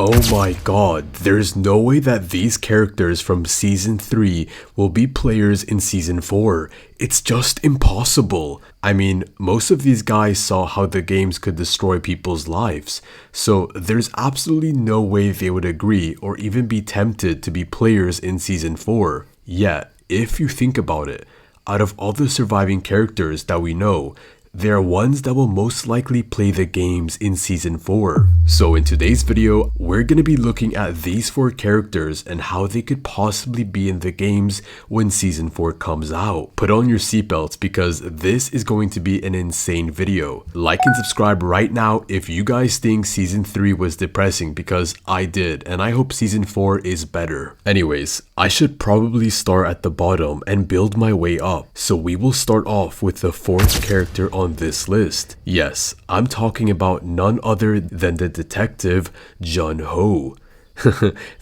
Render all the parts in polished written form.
Oh my god, there's no way that these characters from Season 3 will be players in Season 4. It's just impossible. I mean, most of these guys saw how the games could destroy people's lives, so there's absolutely no way they would agree or even be tempted to be players in Season 4. Yet, if you think about it, out of all the surviving characters that we know, there are ones that will most likely play the games in Season 4. So in today's video, we're going to be looking at these 4 characters and how they could possibly be in the games when Season 4 comes out. Put on your seatbelts because this is going to be an insane video. Like and subscribe right now if you guys think Season 3 was depressing, because I did, and I hope Season 4 is better. Anyways, I should probably start at the bottom and build my way up. So we will start off with the 4th character on this list. Yes, I'm talking about none other than the detective Jon Ho.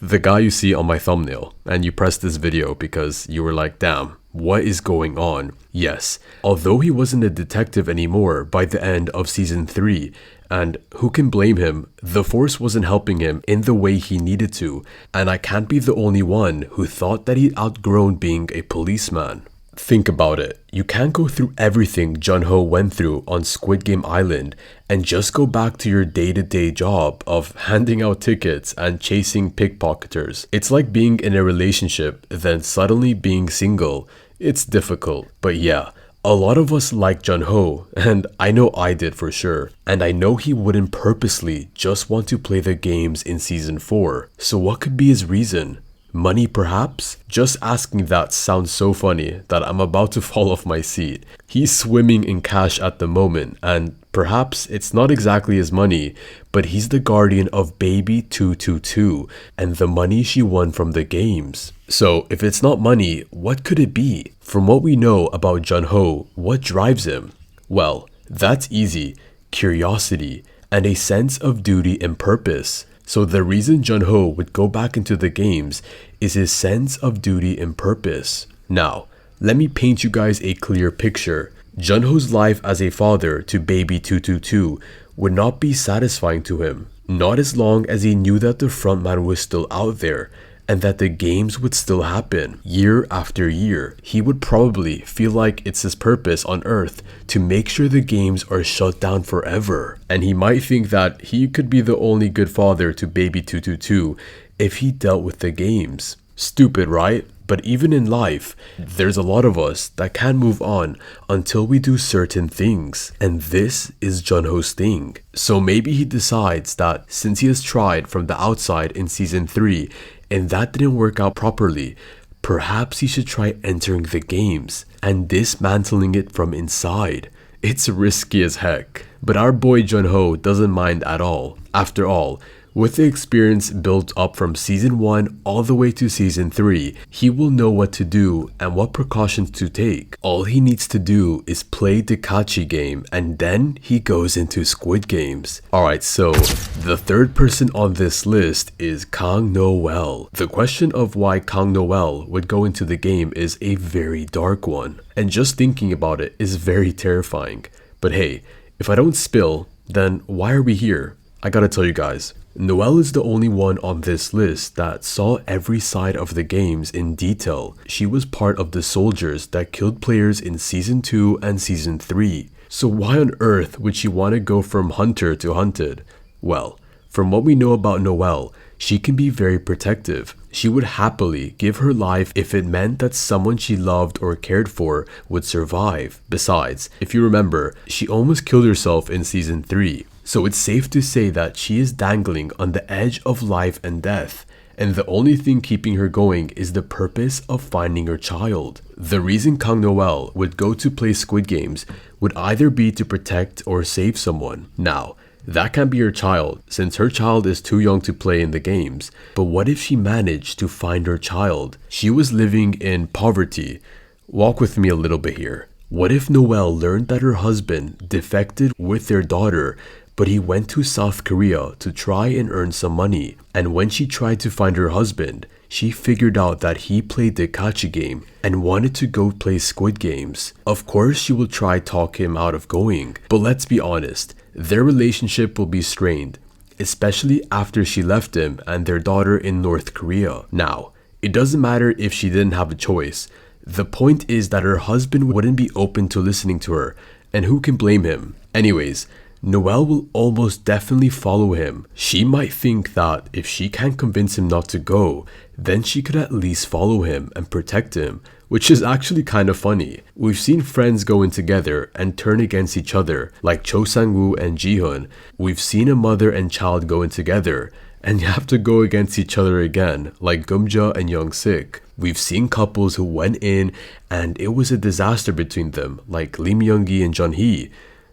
The guy you see on my thumbnail, and you pressed this video because you were like, damn, what is going on? Yes, although he wasn't a detective anymore by the end of Season 3, and who can blame him, the Force wasn't helping him in the way he needed to, and I can't be the only one who thought that he'd outgrown being a policeman. Think about it. You can't go through everything Jon Ho went through on Squid Game Island and just go back to your day-to-day job of handing out tickets and chasing pickpocketers. It's like being in a relationship, then suddenly being single. It's difficult, but yeah. A lot of us like Jon Ho, and I know I did for sure, and I know he wouldn't purposely just want to play the games in Season 4. So what could be his reason? Money perhaps? Just asking that sounds so funny that I'm about to fall off my seat. He's swimming in cash at the moment, and perhaps it's not exactly his money, but he's the guardian of baby 222 and the money she won from the games. So if it's not money, what could it be? From what we know about Jon Ho, what drives him? Well, that's easy. Curiosity and a sense of duty and purpose. So the reason Jon Ho would go back into the games is his sense of duty and purpose. Now, let me paint you guys a clear picture. Jon Ho's life as a father to baby 222 would not be satisfying to him, not as long as he knew that the frontman was still out there and that the games would still happen year after year. He would probably feel like it's his purpose on Earth to make sure the games are shut down forever. And he might think that he could be the only good father to baby 222 if he dealt with the games. Stupid, right? But even in life, there's a lot of us that can't move on until we do certain things. And this is Jon Ho's thing. So maybe he decides that since he has tried from the outside in Season 3 and that didn't work out properly, perhaps he should try entering the games and dismantling it from inside. It's risky as heck, but our boy Jon Ho doesn't mind at all. After all, with the experience built up from Season 1 all the way to Season 3, he will know what to do and what precautions to take. All he needs to do is play the gacha game and then he goes into Squid Games. Alright, so the 3rd person on this list is Noel. The question of why Noel would go into the game is a very dark one. And just thinking about it is very terrifying. But hey, if I don't spill, then why are we here? I gotta tell you guys. Noel is the only one on this list that saw every side of the games in detail. She was part of the soldiers that killed players in Season 2 and Season 3. So why on earth would she want to go from hunter to hunted? Well, from what we know about Noel, she can be very protective. She would happily give her life if it meant that someone she loved or cared for would survive. Besides, if you remember, she almost killed herself in Season 3. So it's safe to say that she is dangling on the edge of life and death, and the only thing keeping her going is the purpose of finding her child. The reason Noel would go to play Squid Games would either be to protect or save someone. Now, that can't be her child, since her child is too young to play in the games. But what if she managed to find her child? She was living in poverty. Walk with me a little bit here. What if Noel learned that her husband defected with their daughter, but he went to South Korea to try and earn some money? And when she tried to find her husband, she figured out that he played the gacha game and wanted to go play Squid Games. Of course, she will try talk him out of going, but let's be honest, their relationship will be strained. especially after she left him and their daughter in North Korea. Now, it doesn't matter if she didn't have a choice. The point is that her husband wouldn't be open to listening to her, and who can blame him? Anyways, Noel will almost definitely follow him. She might think that if she can't convince him not to go, then she could at least follow him and protect him, which is actually kind of funny. We've seen friends go in together and turn against each other, like Cho Sang-woo and Ji-hun. We've seen a mother and child go in together and have to go against each other again, like Gumja and Young-sik. We've seen couples who went in and it was a disaster between them, like Lim Young-gi and Jeon-hee.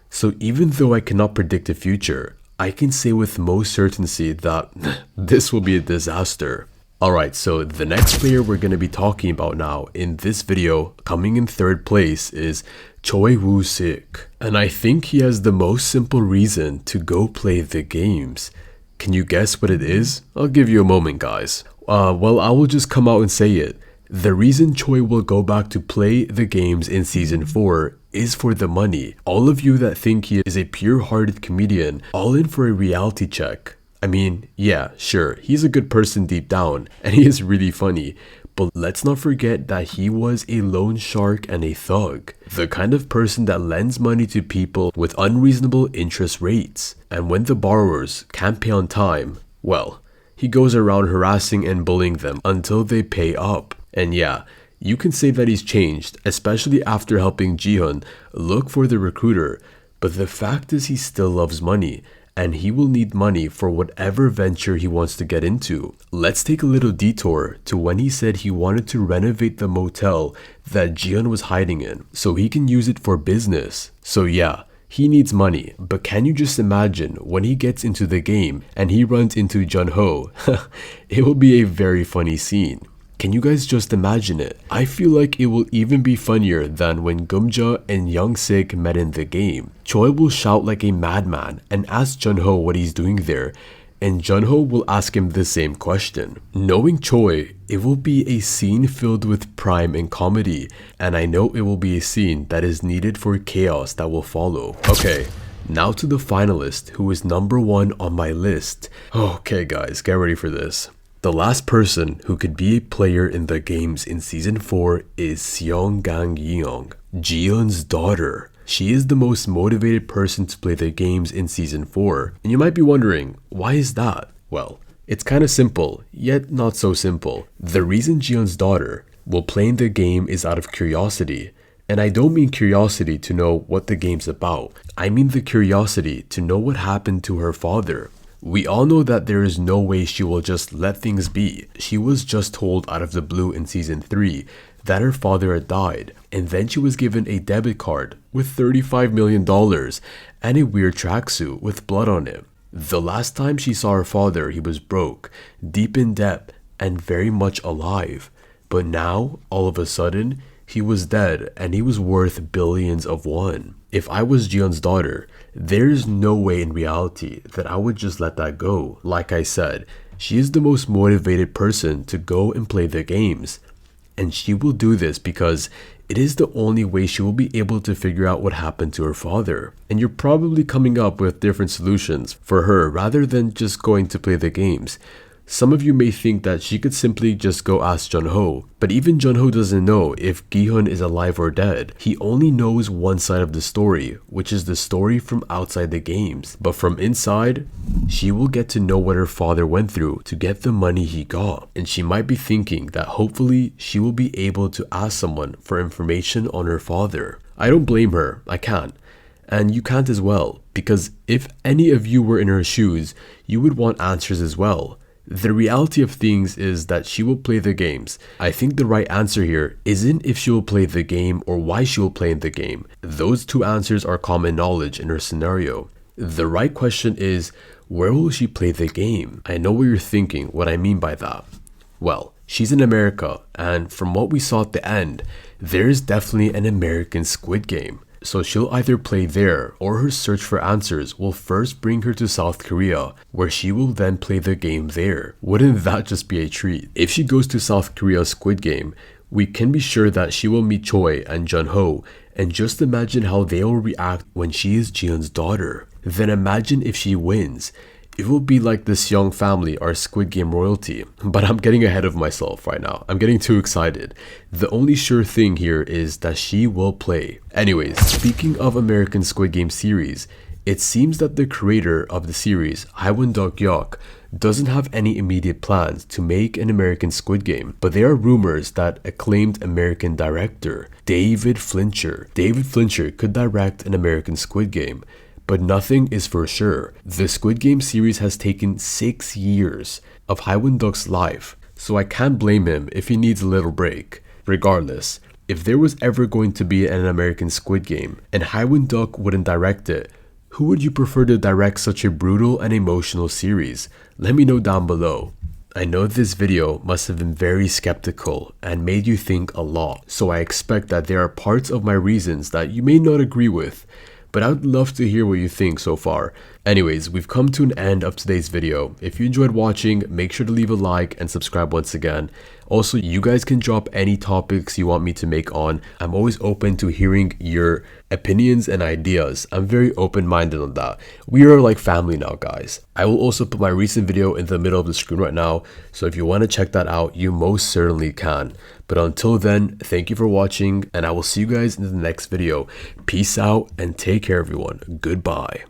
So even though I cannot predict the future, I can say with most certainty that this will be a disaster. Alright, so the next player we're going to be talking about now in this video, coming in third place, is Choi Wu Sik. And I think he has the most simple reason to go play the games. Can you guess what it is? I'll give you a moment, guys. Well, I will just come out and say it. The reason Choi will go back to play the games in season 4 is for the money. All of you that think he is a pure-hearted comedian, all in for a reality check. I mean, yeah, sure, he's a good person deep down, and he is really funny, but let's not forget that he was a loan shark and a thug. The kind of person that lends money to people with unreasonable interest rates. And when the borrowers can't pay on time, well, he goes around harassing and bullying them until they pay up. And yeah, you can say that he's changed, especially after helping Ji-hun look for the recruiter, but the fact is he still loves money, and he will need money for whatever venture he wants to get into. Let's take a little detour to when he said he wanted to renovate the motel that Ji-hun was hiding in, so he can use it for business. So yeah, he needs money, but can you just imagine when he gets into the game and he runs into Jon Ho? It will be a very funny scene. Can you guys just imagine it? I feel like it will even be funnier than when Gumja and Young-sik met in the game. Choi will shout like a madman and ask Jon Ho what he's doing there, and Jon Ho will ask him the same question. Knowing Choi, it will be a scene filled with prime and comedy, and I know it will be a scene that is needed for chaos that will follow. Okay, now to the finalist who is number 1 on my list. Okay guys, get ready for this. The last person who could be a player in the games in season 4 is Siong ga-yeong, Ji-hun's daughter. She is the most motivated person to play the games in season 4. And you might be wondering, why is that? Well, it's kind of simple, yet not so simple. The reason Ji-hun's daughter will play in the game is out of curiosity. And I don't mean curiosity to know what the game's about. I mean the curiosity to know what happened to her father. We all know that there is no way she will just let things be. She was just told out of the blue in season 3 that her father had died, and then she was given a debit card with $35 million and a weird tracksuit with blood on it. The last time she saw her father, he was broke, deep in debt, and very much alive. But now, all of a sudden, he was dead and he was worth billions of won. If I was Ji-hun's daughter, there is no way in reality that I would just let that go. Like I said, she is the most motivated person to go and play the games. And she will do this because it is the only way she will be able to figure out what happened to her father. And you're probably coming up with different solutions for her rather than just going to play the games. Some of you may think that she could simply just go ask Jon Ho, but even Jon Ho doesn't know if Gi-hun is alive or dead. He only knows one side of the story, which is the story from outside the games. But from inside, she will get to know what her father went through to get the money he got. And she might be thinking that hopefully she will be able to ask someone for information on her father. I don't blame her, I can't. And you can't as well, because if any of you were in her shoes, you would want answers as well. The reality of things is that she will play the games. I think the right answer here isn't if she will play the game or why she will play in the game. Those two answers are common knowledge in her scenario. The right question is, where will she play the game? I know what you're thinking, what I mean by that. Well, she's in America, and from what we saw at the end, there is definitely an American Squid Game. So she'll either play there or her search for answers will first bring her to South Korea, where she will then play the game there. Wouldn't that just be a treat? If she goes to South Korea's Squid Game, we can be sure that she will meet Choi and Jon Ho, and just imagine how they will react when she is Ji-hun's daughter. Then imagine if she wins. it will be like the Siong family, our Squid Game royalty. But I'm getting ahead of myself right now. I'm getting too excited. The only sure thing here is that she will play. Anyways, speaking of American Squid Game series, it seems that the creator of the series, ga-yeong, doesn't have any immediate plans to make an American Squid Game, but there are rumors that acclaimed American director David Fincher could direct an American Squid Game, but nothing is for sure. The Squid Game series has taken 6 years of ga-yeong's life, so I can't blame him if he needs a little break. Regardless, if there was ever going to be an American Squid Game and ga-yeong wouldn't direct it, who would you prefer to direct such a brutal and emotional series? Let me know down below. I know this video must have been very skeptical and made you think a lot, so I expect that there are parts of my reasons that you may not agree with, but I would love to hear what you think so far. Anyways, we've come to an end of today's video. If you enjoyed watching, make sure to leave a like and subscribe once again. Also, you guys can drop any topics you want me to make on. I'm always open to hearing your opinions and ideas. I'm very open-minded on that. We are like family now, guys. I will also put my recent video in the middle of the screen right now, so if you want to check that out, you most certainly can. But until then, thank you for watching, and I will see you guys in the next video. Peace out and take care, everyone. Goodbye.